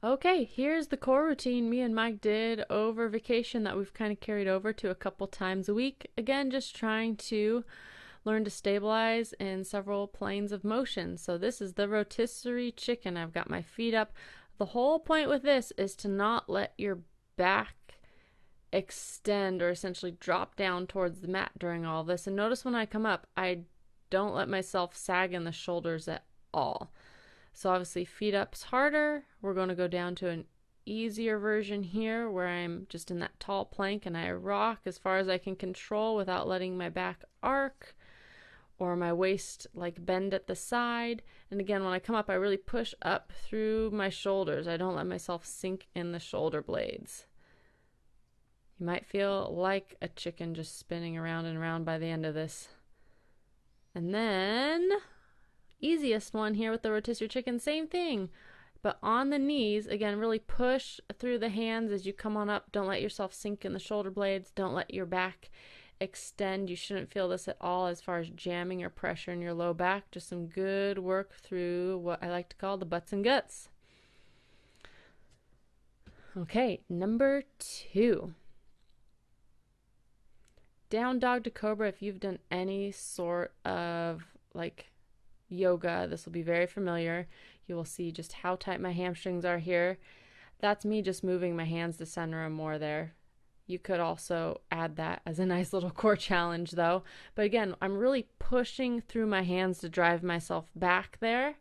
Okay, here's the core routine me and Mike did over vacation that we've kind of carried over to a couple times a week. Again, just trying to learn to stabilize in several planes of motion. So this is the rotisserie chicken. I've got my feet up. The whole point with this is to not let your back extend or essentially drop down towards the mat during all this. And notice when I come up, I don't let myself sag in the shoulders at all. So obviously feet up's harder. We're going to go down to an easier version here where I'm just in that tall plank and I rock as far as I can control without letting my back arc or my waist like bend at the side. And again, when I come up, I really push up through my shoulders. I don't let myself sink in the shoulder blades. You might feel like a chicken just spinning around and around by the end of this. And then easiest one here with the rotisserie chicken, same thing, but on the knees. Again, really push through the hands as you come on up. Don't let yourself sink in the shoulder blades. Don't let your back extend. You shouldn't feel this at all as far as jamming or pressure in your low back. Just some good work through what I like to call the butts and guts. Okay, number 2. Down dog to cobra. If you've done any sort of like yoga, this will be very familiar. You will see just how tight my hamstrings are here. That's me just moving my hands to center and more there. You could also add that as a nice little core challenge though. But again, I'm really pushing through my hands to drive myself back there.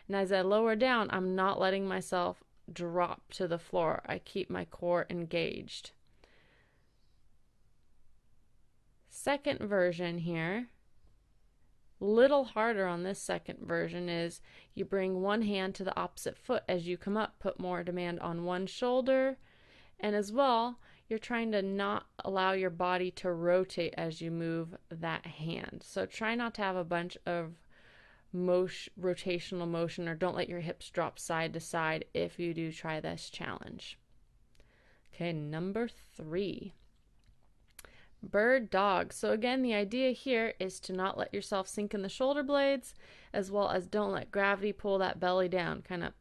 And as I lower down, I'm not letting myself drop to the floor. I keep my core engaged. Second version here, little harder on this second version, is you bring one hand to the opposite foot as you come up, put more demand on one shoulder, and as well you're trying to not allow your body to rotate as you move that hand. So try not to have a bunch of rotational motion, or don't let your hips drop side to side if you do try this challenge. Okay, number 3. Bird dog. So again, the idea here is to not let yourself sink in the shoulder blades, as well as don't let gravity pull that belly down. Kind of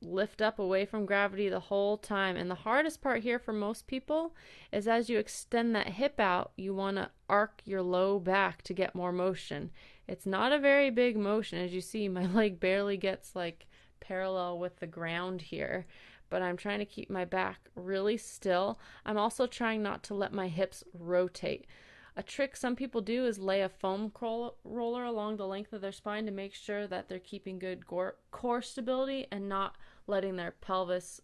lift up away from gravity the whole time. And the hardest part here for most people is as you extend that hip out, you want to arc your low back to get more motion. It's not a very big motion. As you see, my leg barely gets like parallel with the ground here, but I'm trying to keep my back really still. I'm also trying not to let my hips rotate. A trick some people do is lay a foam roller along the length of their spine to make sure that they're keeping good core stability and not letting their pelvis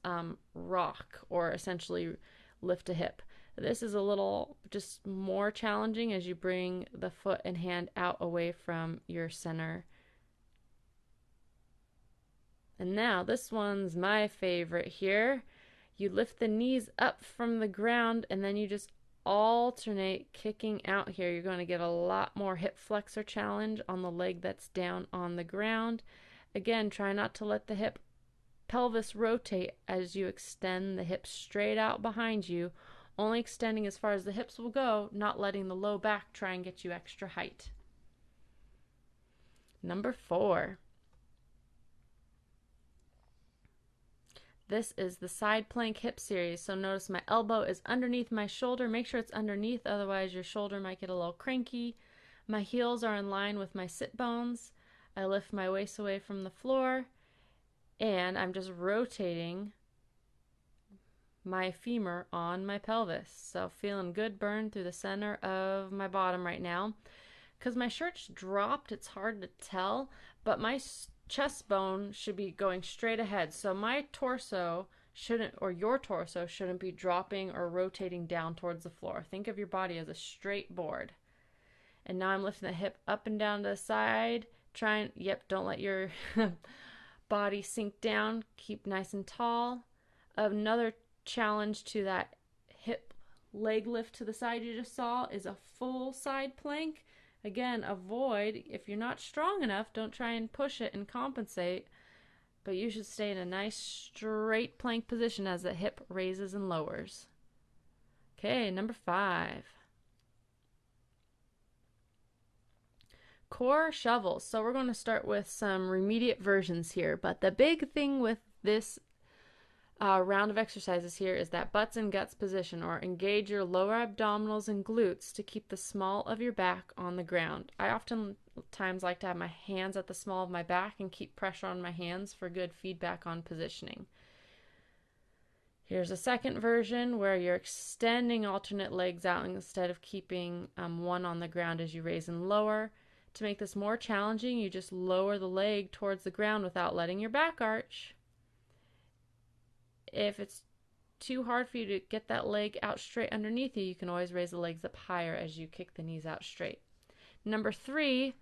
rock or essentially lift a hip. This is a little just more challenging as you bring the foot and hand out away from your center. And now this one's my favorite here. You lift the knees up from the ground and then you just alternate kicking out here. You're going to get a lot more hip flexor challenge on the leg that's down on the ground. Again, try not to let the pelvis rotate as you extend the hips straight out behind you, only extending as far as the hips will go, not letting the low back try and get you extra height. Number 4. This is the side plank hip series. So notice my elbow is underneath my shoulder. Make sure it's underneath, otherwise your shoulder might get a little cranky. My heels are in line with my sit bones. I lift my waist away from the floor, and I'm just rotating my femur on my pelvis. So feeling good burn through the center of my bottom right now. Because my shirt's dropped, it's hard to tell, but my chest bone should be going straight ahead. So my torso shouldn't, or your torso shouldn't be dropping or rotating down towards the floor. Think of your body as a straight board. And now I'm lifting the hip up and down to the side. Don't let your body sink down. Keep nice and tall. Another challenge to that hip leg lift to the side you just saw is a full side plank. Again, avoid, if you're not strong enough, don't try and push it and compensate, but you should stay in a nice straight plank position as the hip raises and lowers. Okay, number 5. Core shovels. So we're going to start with some remediate versions here, but the big thing with this Round of exercises here is that butts and guts position, or engage your lower abdominals and glutes to keep the small of your back on the ground. I oftentimes like to have my hands at the small of my back and keep pressure on my hands for good feedback on positioning. Here's a second version where you're extending alternate legs out instead of keeping one on the ground as you raise and lower. To make this more challenging, you just lower the leg towards the ground without letting your back arch. If it's too hard for you to get that leg out straight underneath you, you can always raise the legs up higher as you kick the knees out straight. Number 3,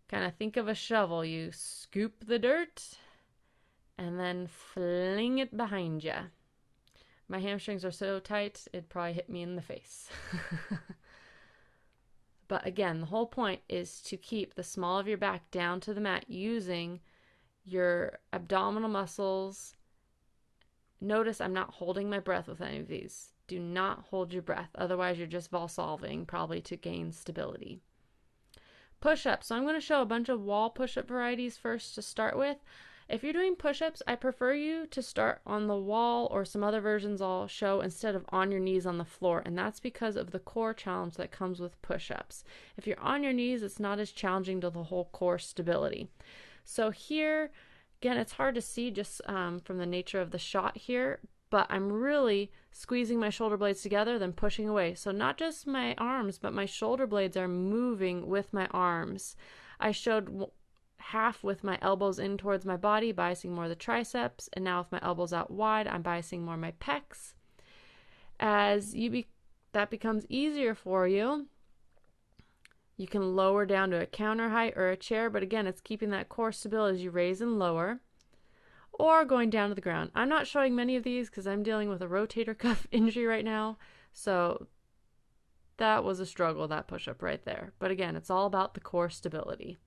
kind of think of a shovel. You scoop the dirt and then fling it behind you. My hamstrings are so tight, it'd probably hit me in the face. But again, the whole point is to keep the small of your back down to the mat using your abdominal muscles. Notice I'm not holding my breath with any of these. Do not hold your breath, otherwise you're just Valsalving, probably to gain stability. Push-ups. So I'm going to show a bunch of wall push-up varieties first to start with. If you're doing push-ups, I prefer you to start on the wall, or some other versions I'll show, instead of on your knees on the floor, and that's because of the core challenge that comes with push-ups. If you're on your knees, it's not as challenging to the whole core stability. So here, again, it's hard to see just from the nature of the shot here, but I'm really squeezing my shoulder blades together, then pushing away. So not just my arms, but my shoulder blades are moving with my arms. I showed half with my elbows in towards my body, biasing more the triceps, and now with my elbows out wide, I'm biasing more my pecs. As that becomes easier for you, you can lower down to a counter height or a chair, but again, it's keeping that core stability as you raise and lower, or going down to the ground. I'm not showing many of these because I'm dealing with a rotator cuff injury right now, so that was a struggle, that push-up right there. But again, it's all about the core stability.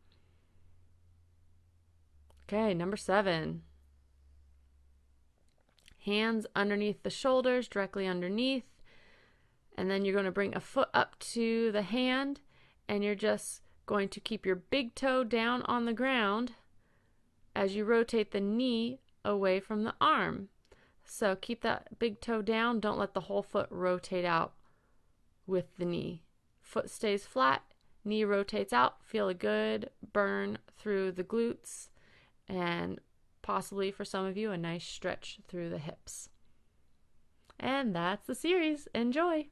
Okay, number 7. Hands underneath the shoulders, directly underneath. And then you're going to bring a foot up to the hand, and you're just going to keep your big toe down on the ground as you rotate the knee away from the arm. So keep that big toe down. Don't let the whole foot rotate out with the knee. Foot stays flat, knee rotates out. Feel a good burn through the glutes, and possibly for some of you a nice stretch through the hips. And that's the series. Enjoy!